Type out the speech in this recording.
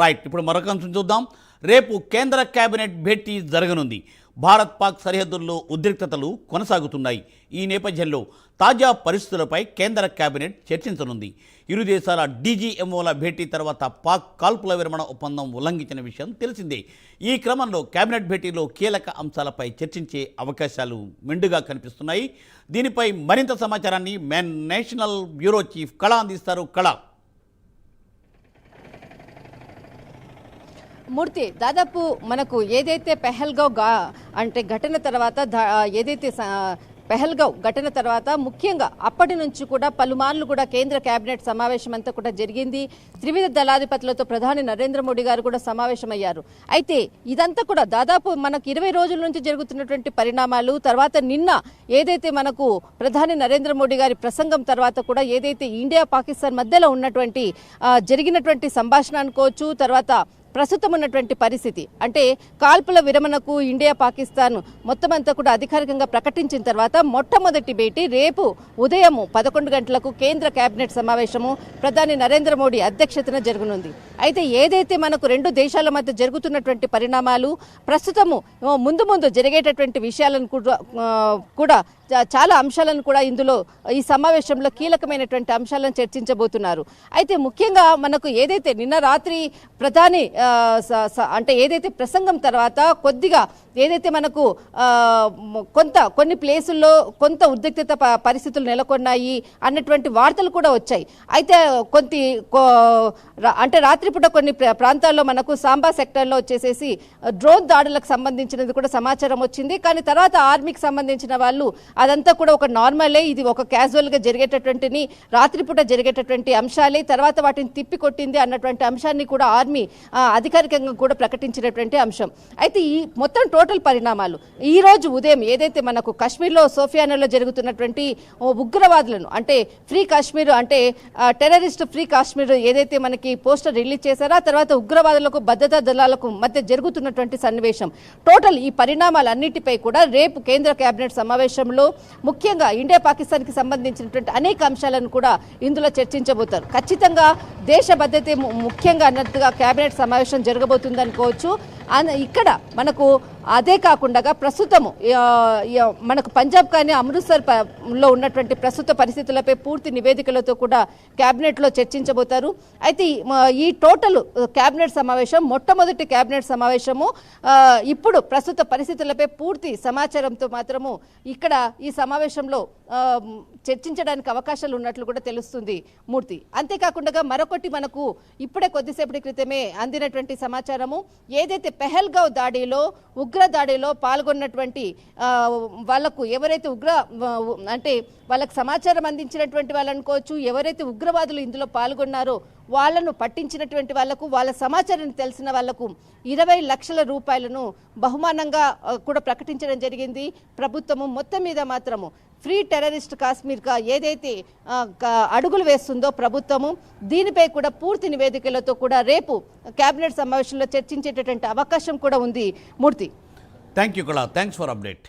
Right, ఇప్పుడు మరొక అంశం చూద్దాం. రేపు కేంద్ర కేబినెట్ భేటీ జరగనుంది. భారత్ పాక్ సరిహద్దుల్లో ఉద్రిక్తతలు కొనసాగుతున్నాయి. ఈ నేపథ్యంలో తాజా పరిస్థితులపై కేంద్ర కేబినెట్ చర్చించనుంది. ఇరు దేశాల డీజీఎంఓల భేటీ తర్వాత పాక్ కాల్పుల విరమణ ఒప్పందం ఉల్లంఘించిన విషయం తెలిసిందే. ఈ క్రమంలో కేబినెట్ భేటీలో కీలక అంశాలపై చర్చించే అవకాశాలు మెండుగా కనిపిస్తున్నాయి. దీనిపై మరింత సమాచారాన్ని నేషనల్ బ్యూరో చీఫ్ కళ అందిస్తారు. కళ. మూర్తి, దాదాపు మనకు ఏదైతే పెహల్గావ్ అంటే ఘటన తర్వాత పెహల్గావ్ ఘటన తర్వాత ముఖ్యంగా అప్పటి నుంచి కూడా పలుమార్లు కూడా కేంద్ర కేబినెట్ సమావేశం అంతా కూడా జరిగింది. త్రివిధ దళాధిపతులతో ప్రధాని నరేంద్ర మోడీ గారు కూడా సమావేశమయ్యారు. అయితే ఇదంతా కూడా దాదాపు మనకు 20 రోజుల నుంచి జరుగుతున్నటువంటి పరిణామాలు. తర్వాత నిన్న ఏదైతే మనకు ప్రధాని నరేంద్ర మోడీ గారి ప్రసంగం తర్వాత కూడా ఏదైతే ఇండియా పాకిస్తాన్ మధ్యలో ఉన్నటువంటి జరిగినటువంటి సంభాషణ అనుకోవచ్చు, తర్వాత ప్రస్తుతం ఉన్నటువంటి పరిస్థితి అంటే కాల్పుల విరమణకు ఇండియా పాకిస్తాన్ మొత్తం అంతా కూడా అధికారికంగా ప్రకటించిన తర్వాత మొట్టమొదటి భేటీ రేపు ఉదయం 11 గంటలకు కేంద్ర కేబినెట్ సమావేశము ప్రధాని నరేంద్ర మోడీ అధ్యక్షతన జరగనుంది. అయితే ఏదైతే మనకు రెండు దేశాల మధ్య జరుగుతున్నటువంటి పరిణామాలు, ప్రస్తుతము ముందు జరిగేటటువంటి విషయాలను కూడా చాలా అంశాలను కూడా ఇందులో ఈ సమావేశంలో కీలకమైనటువంటి అంశాలను చర్చించబోతున్నారు. అయితే ముఖ్యంగా మనకు ఏదైతే నిన్న రాత్రి ప్రధాని అంటే ఏదైతే ప్రసంగం తర్వాత కొద్దిగా ఏదైతే మనకు కొన్ని ప్లేసుల్లో కొంత ఉద్రిక్తత పరిస్థితులు నెలకొన్నాయి అన్నటువంటి వార్తలు కూడా వచ్చాయి. అయితే అంటే రాత్రిపూట కొన్ని ప్రాంతాల్లో మనకు సాంబా సెక్టర్లో వచ్చేసేసి డ్రోన్ దాడులకు సంబంధించినది కూడా సమాచారం వచ్చింది. కానీ తర్వాత ఆర్మీకి సంబంధించిన వాళ్ళు అదంతా కూడా ఒక నార్మలే, ఇది ఒక క్యాజువల్గా జరిగేటటువంటిని రాత్రిపూట జరిగేటటువంటి అంశాలే, తర్వాత వాటిని తిప్పికొట్టింది అన్నటువంటి అంశాన్ని కూడా ఆర్మీ అధికారికంగా కూడా ప్రకటించినటువంటి అంశం. అయితే ఈ మొత్తం టోటల్ పరిణామాలు ఈ రోజు ఉదయం ఏదైతే మనకు కాశ్మీర్లో సోఫియానాలో జరుగుతున్నటువంటి ఉగ్రవాదులను అంటే ఫ్రీ కాశ్మీర్ అంటే టెర్రరిస్ట్ ఫ్రీ కాశ్మీర్ ఏదైతే మనకి పోస్టర్ రిలీజ్ చేశారో ఆ తర్వాత ఉగ్రవాదులకు భద్రతా దళాలకు మధ్య జరుగుతున్నటువంటి సన్నివేశం, టోటల్ ఈ పరిణామాలన్నిటిపై కూడా రేపు కేంద్ర కేబినెట్ సమావేశంలో ముఖ్యంగా ఇండియా పాకిస్తాన్కి సంబంధించినటువంటి అనేక అంశాలను కూడా ఇందులో చర్చించబోతారు. ఖచ్చితంగా దేశ భద్రతే ముఖ్యంగా అన్నట్టుగా కేబినెట్ సమావేశం జరగబోతుంది అనుకోవచ్చు. ఇక్కడ మనకు అదే కాకుండా ప్రస్తుతము మనకు పంజాబ్ కానీ అమృత్సర్లో ఉన్నటువంటి ప్రస్తుత పరిస్థితులపై పూర్తి నివేదికలతో కూడా క్యాబినెట్లో చర్చించబోతారు. అయితే ఈ టోటల్ క్యాబినెట్ సమావేశం మొట్టమొదటి క్యాబినెట్ సమావేశము ఇప్పుడు ప్రస్తుత పరిస్థితులపై పూర్తి సమాచారంతో మాత్రము ఇక్కడ ఈ సమావేశంలో చర్చించడానికి అవకాశాలు ఉన్నట్లు కూడా తెలుస్తుంది మూర్తి. అంతేకాకుండా మరొకటి మనకు ఇప్పుడే కొద్దిసేపటి క్రితమే అందినటువంటి సమాచారము, ఏదైతే పెహల్గావ్ దాడిలో ఉగ్ర దాడిలో పాల్గొన్నటువంటి వాళ్లకు ఎవరైతే అంటే వాళ్ళకు సమాచారం అందించినటువంటి వాళ్ళు అనుకోవచ్చు, ఎవరైతే ఉగ్రవాదులు ఇందులో పాల్గొన్నారో వాళ్ళను పట్టించినటువంటి వాళ్లకు, వాళ్ళ సమాచారాన్ని తెలిసిన వాళ్లకు 20 లక్షల రూపాయలను బహుమానంగా కూడా ప్రకటించడం జరిగింది ప్రభుత్వము. మొత్తం మీద మాత్రము ఫ్రీ టెర్రరిస్ట్ కాశ్మీర్గా ఏదైతే అడుగులు వేస్తుందో ప్రభుత్వము, దీనిపై కూడా పూర్తి నివేదికలతో కూడా రేపు కేబినెట్ సమావేశంలో చర్చించేటటువంటి అవకాశం కూడా ఉంది మూర్తి. థ్యాంక్ యూ కళ, థ్యాంక్స్ ఫర్ అప్డేట్.